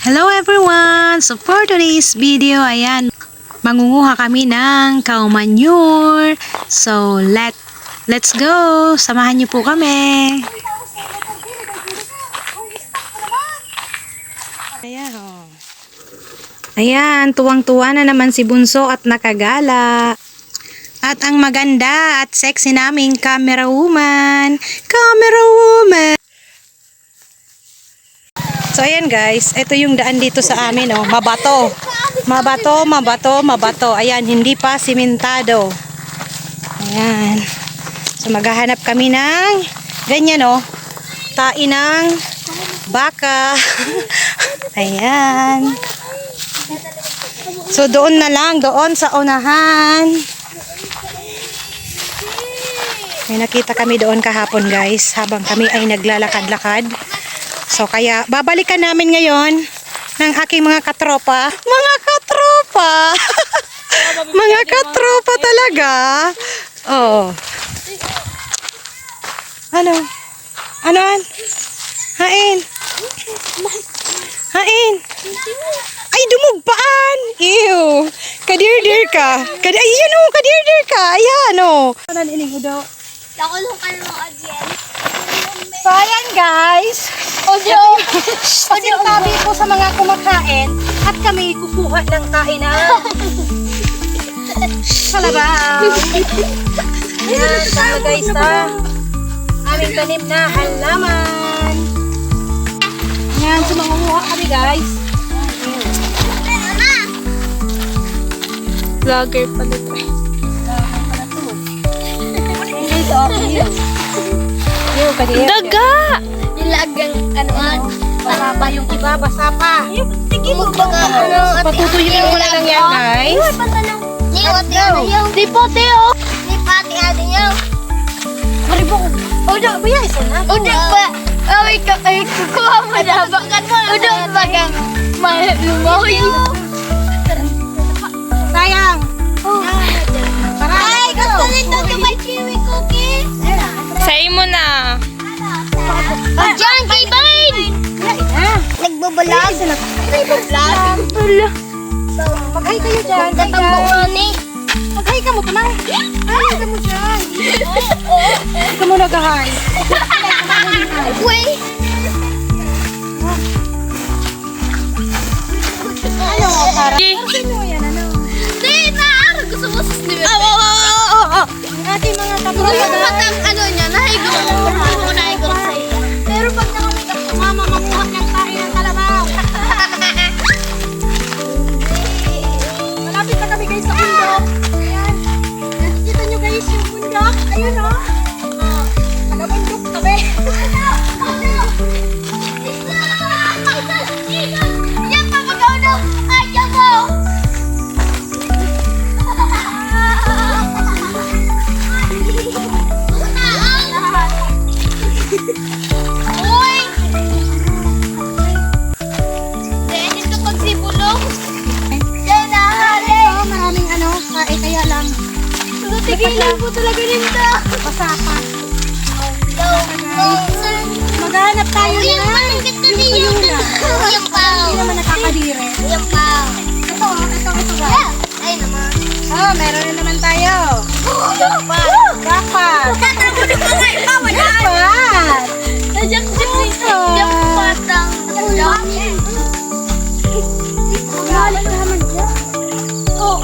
Hello everyone! So for today's video, ayan, mangunguha kami ng cow manure. So let's go! Samahan niyo po kami! Ayan o. Ayan, tuwang-tuwa na naman si Bunso at nakagala. At ang maganda at sexy naming camera woman. Camera woman! So ayan guys, ito yung daan dito sa amin oh, mabato. Mabato. Ayan, hindi pa simentado. Ayan. So maghahanap kami ng ganyan oh, tain ng baka. Ayan. So doon na lang, doon sa unahan. May nakita kami doon kahapon guys, habang kami ay naglalakad-lakad. So kaya babalikan namin ngayon ng aking mga katropa. Mga katropa! Mga katropa talaga. Oh. Ano? Anoan? Hain. Hain. Ay, dumugpaan. Ew. Kadirdir ka. Ayan o, kadirdir ka. Ayan o. Anan ining udo. Nakulong ka ng audience. So ayan guys. Pasintabi po sa mga kumakain at kami kukuha ng kainan. Salabaw. Ayan, tama guys na. Aming tanim na halaman. Ayan, so mangunguha kami guys. Vlogger pala ito. Daga! Nilagang ano? Basa pa yung iba, basa pa. Tigil mo ba Patutuyuin mo na lang yan guys. Di po, Teo. Di pati ate niyo. Maribong. Udah, ba yan? Isa na. Udah ba? Ay, kukuha mo na ba? Udah ba kang malumoy? Sayang. Ay, gusto nito may kiwi cookies. Say mo na. Diyan, kay Bain! Nagbabalag. Nagbabalag. Mag-hi kayo dyan. Tatambuan eh. Mag-hi ka mo, tamay. Hi ka mo dyan. Hi ka mo nag-hi. Uy! Ano, para? Di. Di na! Gusto mo sa snippet? Ang ating mga Yung katropa. matang ano niya, nahiguro. Hindi mo nahiguro sa iyo. Pero pag nakamit ang mama, mamuhat ng kain ng kalabaw. Malapit na kami guys sa bundok. Ayan. Nakikita nyo guys yung bundok. Ayun o. Taga-bundok kami. Yan pa magaw na! Ayaw mo! Uy! Dahil ito pagsibulong. Yan na! Ito, maraming ano, kain kaya lang. Tigilan po talaga nito. Pasapa. Go! Maghanap tayo Uy, yung na. malungkit na niyo. Yung pao. Hindi naman nakakadire. Yung pao. Ito guys. Ay naman. Oh, meron na naman tayo. Dapat. Dapat. Najak-jak dito. Jackpot ang Balik na naman dyan. Oh.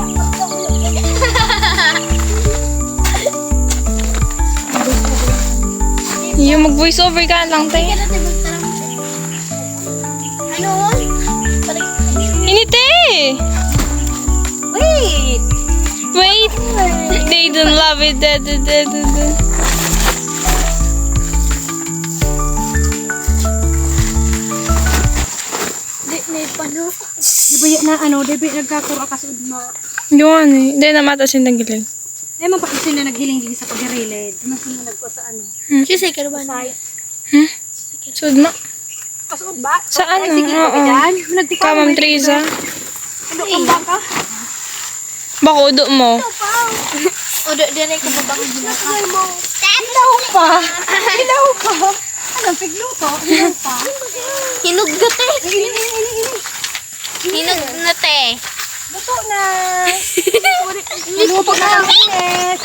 Yung mag-voice over ka lang, te. Ano? Inite! Wait. Wait! They don't love it. May pano. Di ba yan na ano, di ba nagkakura ka sa udma? Yun eh. Hindi na matasin ng giling. Eh, mapakisin na naghiling-hiling sa pag-rilid. Ano sila nagkuha sa ano? Kasi ka ba? Hmm? Sud na. Kaso ba? Saan Ay, na? sige, Oo. dyan. Nagtikam Kamam Triza. Ano ang baka? Baka udo mo. O, dire ka ba bang ginaka? Ilaw pa. Ilaw pa. Anong pigluto? Ilaw pa. Hinuggat eh. Ini. Be. Luto na. Luto na ang init.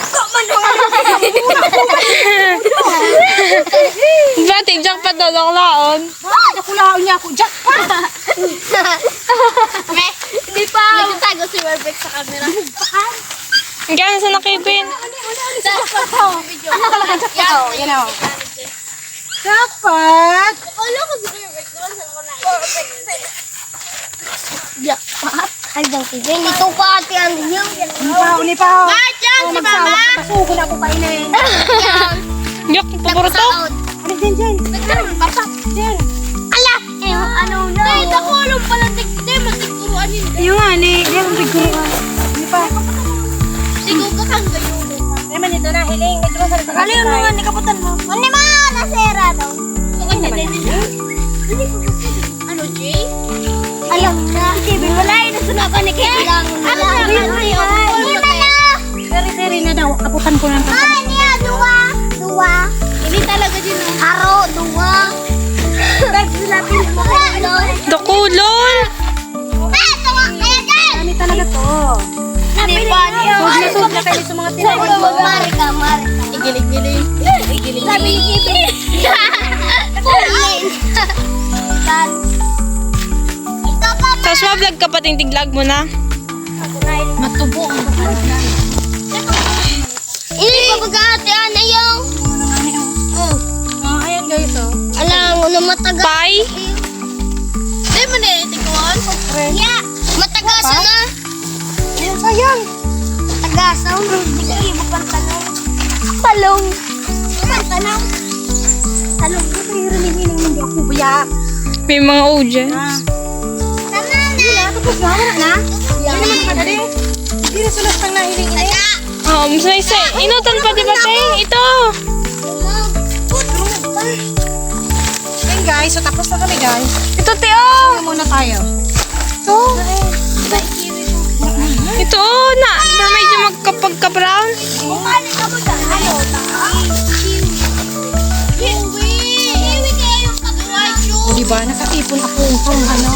Dati, diyan pa daw ang laon. Nakulaon niya ako. Jack pa. Me. Hindi pa. Nagtatago si Warbeck sa camera. Gano'n sa nakipin. Ano talaga Jack pa? Yan o. Jackpot. Wala ko si Warbeck. Jackpot. Hanggang si Ben. Ito pa ate ang niyo. Ni pa. Bakit yan si Mama? Masugod ako kainin. Yak, paborito. Ano din dyan? Nagkaroon pa pa. Dyan. Ala! Ano na? Ay, nakulong pala. Hindi, matiguruan yun. Yung nga ni. Diyan ang biguruan. Hindi pa. Sigaw ka kang gayon. Ay man ito na. Hiling. Ito ba sa rin? Ano yung mga nikaputan mo? Ano ma? Nasera daw. Okay na din nila. Hindi ko kasi. Ano, Jay? Alam na. Sige, wala yun. Nasunod ka ni Kevin. Ano na? Seri-seri na daw. Kaputan ko na. Niya, dua. Dua. Hindi talaga din. Haro, dua. Nagsulapin mo kayo. Dukulol. Dua kayo dyan. Kami talaga to. Hindi pa niya. Sud na kayo sa mga tinawan ko. Marika. Igilig-gilig. Igilig-gilig. Sabi ni Kevin. Ito pa. Tapos ma-vlog ka pa, tingtiglag mo na. Matubo ang bukal na. Ini pa bagati ana yung. Ayan guys oh. Alam mo na matagal. Pie? Di mo na itikon? Ya, matagasan na. Ayan sayang. Matagasan. Sige, bukang talong. Talong. Bukang talong. Talong. Ito yung rinigin hindi ako buya. May mga OJ. Tama na. Tapos na. Wala na. Yan naman kadali. Hindi na sulas pang nahiling ini. Oo, mas may say. Inutan pa, di ba, te? Ito. Ayan guys. So tapos na kami guys. Ito, te, oh. Kaya muna tayo. Ito. Ito, oh, na. Pero medyo magkapagka-brown. Bumalik ka mo dyan. Ano? Kiwi kaya yung pag-white O diba? Nakaipon ako kung ano.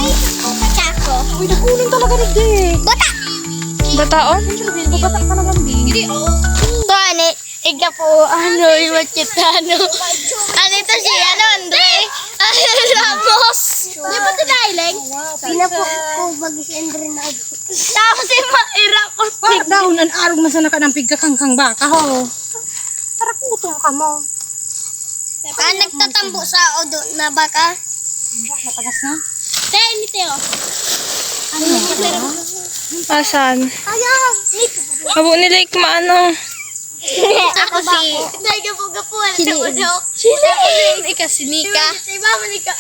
Kako. Uy, nakunin talaga ni Jay. Bata. Bata, oh. Babatak talaga ni Bani, ika po, ano, yung machitano. Ano ito si, ano, Andre? Ramos. Di ba ito nailing? Pina po, bagi si Andre na. Tapos si Maira ko. Parang daon ang arog man sa nakanampig ka kang baka ho. Para kutong ka mo. Nagtatambo sa odo na baka. Matagas na. Tayo ni Teo. Asan? Ayaw. Habo ni Lake maano. Ako si... Gapo-gapo. Sili. Ika si Nika. Ika.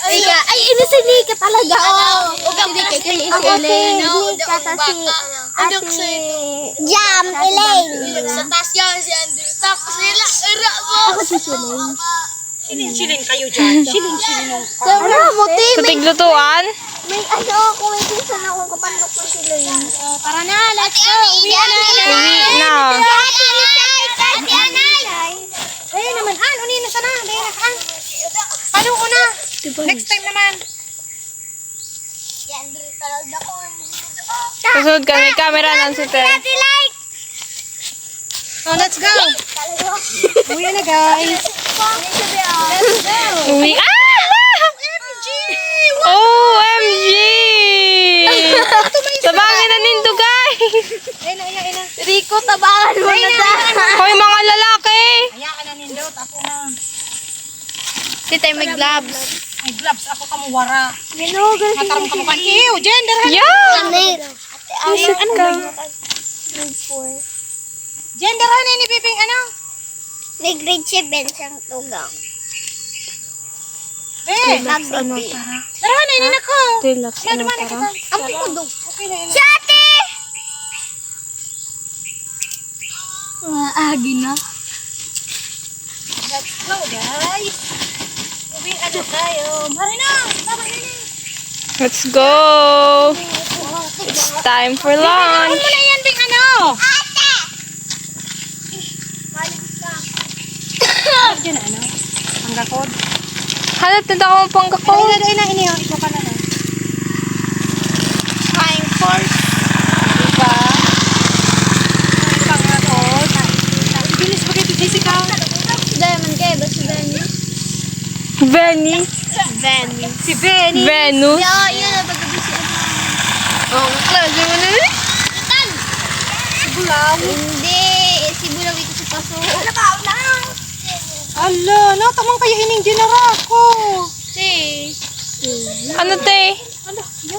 Ay, ina si Nika talaga. Si Nika. Ako si Nika. Tapos si... Jam, Elaine. Sa taas yan si Andrew. Tapos nila. Ako si Elaine. Silin kayo dyan. Silin. Ano mo, Tim? Sa tiglutuan. May ano ako. May pinsan akong kapandok ko si Elaine. Tara na, let's go. Uwi na. Ate Anay! Ayun naman, unin na sana. Dahil na ka. Paano una? Next time naman. Yan, dito talaga ako. Susunod ka, may camera ng si Ter. Like! So, let's go. Uwi na guys. Uwi. Ah! OMG! Tabangin na nindo, guys. Ayun na. Rico, tabangan mo na dyan. Hoy, mga lalaki. Hayaan na nindot. Ako na. Si Tay may gloves. May gloves. Ako kamuwara. Ginugal Matarong kamukan. Ew, gender. Yeah! Anir. Isip ka. Gender ha ni Piping ano? May grade 7 siyang tugang. Ano, tara. Tara na, inin ako. Relax, ano, tara. Ang pikudong. Okay na yun. Si ate! Agi na. Let's go guys. Uwi na tayo. Mari na. Tama na. Let's go. It's time for lunch. Ano na yan, Bing ano? Ate! Diyan na ano? Ang gakod. Hanap na daw ang panggakot. Ay na, iniyo. Ikaw ka na. Time for Benny. Benny. Si Benny. Venus. Yun na paggabi si ano. Oh, klase mo na rin. Si Bulaw. Hindi. Si Bulaw ito si Paso. Ano ba? Ala, natamang kaya ining ginara ko. Si. Ano, te? Ala, yo.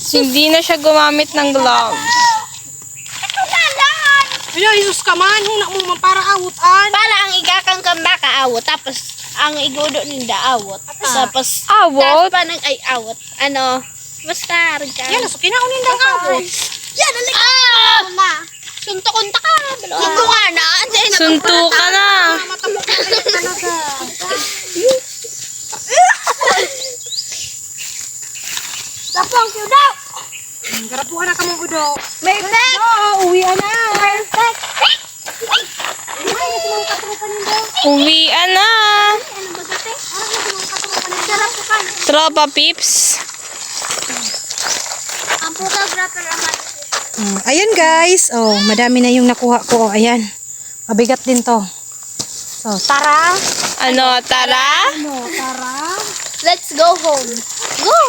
Hindi na siya gumamit ng gloves. Ala, isus ka man. Huna mo man para awutan. Para ang igakang kamba kaawot. Tapos, ang igudo ninda awot. Tapos, Awot? tapos pa nag ay awot. Ano? Basta, rin ka. Yan, so kinaunin lang awot. Yan, alika. Ah! Suntok-unta ka. Suntok ka na. Sunto ka na. Matamok na kayo talaga. Tapang siya daw. Garapuan na ka mong udo. Perfect. Oo, uwi na. Perfect. Uwian na. Ano ba dati? Sarap po ka. Tropa peeps. Ang photographer naman. Ayan guys. Oh, madami na yung nakuha ko. Oh, ayan. Mabigat din to. So, tara. Ano, tara? Ano, tara. Let's go home. Go.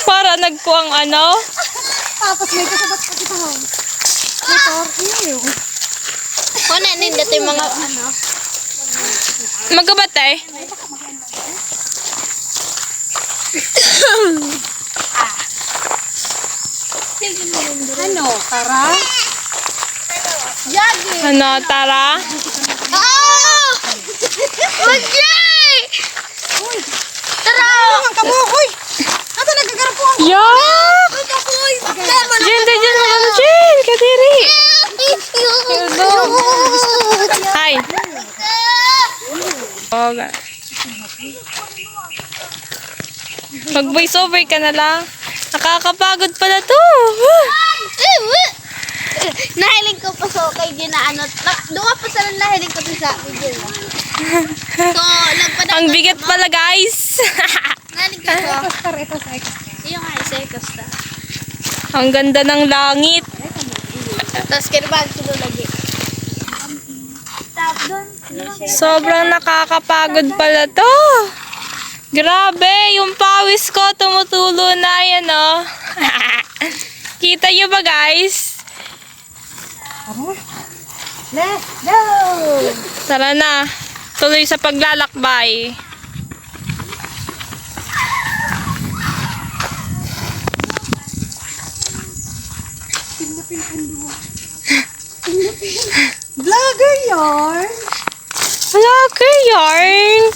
Para nagkuang ano? Tapos may kasabat pa kita ho. Motor, iyo. Kung nanin dati mga ano. Magabatay? Ano, tara. Jogging. Ano, tara? Ah! Okay! Tara! Ano ka mo? Uy! Ato nagagarapuan ko. Yak! Uy! Jen, Jen, ano, Jen? Kadiri. Hi. Okay. Mag-voice over ka na lang. Nakakapagod pala to. Nahiling ko pa so kay Gina ano. Doon pa sa nahiling ko to sa video. So, nagpadang Ang bigat pala, guys. nahiling ko to. Star, ito sa extra. Yung nga isa Costa. Ang ganda ng langit. Tapos kirbag sila lagi. Tap doon. Sobrang nakakapagod pala to. Grabe, yung pawis ko tumutulo na yan, oh. Kita nyo ba, guys? Tara. Let's go! Tara na. Tuloy sa paglalakbay. Vlogger yarn! Vlogger yarn.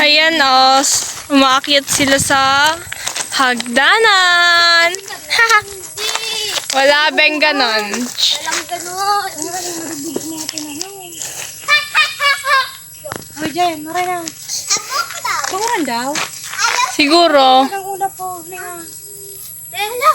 Ayan, oh. Umaakyat sila sa hagdanan. Wala bang ganon? Walang ganun. Uy, Jen, maray na. Tunguran daw. Siguro. Ang una po. Linga. Hello.